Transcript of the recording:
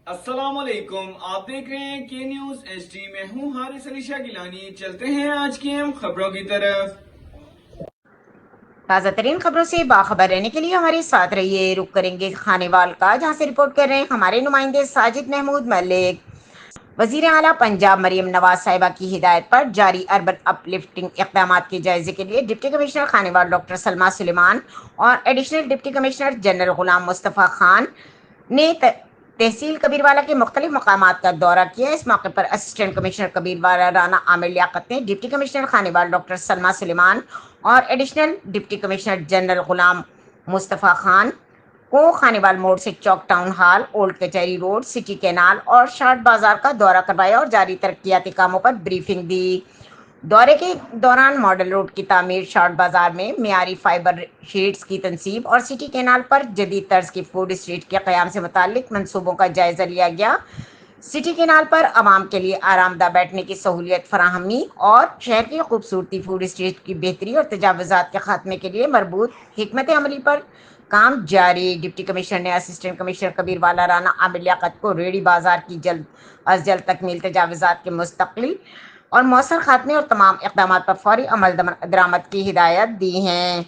السلام علیکم، آپ دیکھ رہے ہیں کے نیوز ایچ ڈی۔ میں ہوں حارث علی شاہ گیلانی۔ چلتے ہیں آج کی اہم خبروں کی طرف۔ تازہ ترین خبروں سے باخبر رہنے کے لیے ہمارے ساتھ رہیے۔ رخ کریں گے خانیوال کا، جہاں سے رپورٹ کر رہے ہیں ہمارے نمائندے ساجد محمود ملک۔ وزیر اعلیٰ پنجاب مریم نواز صاحبہ کی ہدایت پر جاری اربن اپ لفٹنگ اقدامات کے جائزے کے لیے deputy commissioner Khanewal doctor Salma Sulaiman اور additional deputy commissioner general Ghulam Mustafa Khan نے تحصیل کبیروالا کے مختلف مقامات کا دورہ کیا۔ اس موقع پر اسسٹنٹ کمشنر کبیروالا رانا عامر لیاقت نے deputy commissioner Khanewal doctor Salma Sulaiman اور additional deputy commissioner general Ghulam Mustafa Khan کو خانیوال موڑ سے چوک ٹاؤن ہال، اولڈ کچہری روڈ، سٹی کینال اور شارٹ بازار کا دورہ کروایا اور جاری ترقیاتی کاموں پر بریفنگ دی۔ دورے کے دوران ماڈل روڈ کی تعمیر، شارٹ بازار میں معیاری فائبر شیڈز کی تنصیب اور سٹی کینال پر جدید طرز کی فوڈ اسٹریٹ کے قیام سے متعلق منصوبوں کا جائزہ لیا گیا۔ سٹی کینال پر عوام کے لیے آرام دہ بیٹھنے کی سہولیت فراہمی اور شہر کی خوبصورتی، فوڈ اسٹریٹ کی بہتری اور تجاوزات کے خاتمے کے لیے مربوط حکمت عملی پر کام جاری۔ ڈپٹی کمشنر نے اسسٹنٹ کمشنر کبیروالا رانا عامر لیاقت کو ریڑھی بازار کی جلد از جلد تکمیل، تجاوزات کے مستقل اور مؤثر خاتمے اور تمام اقدامات پر فوری عمل درآمد کی ہدایت دی ہے۔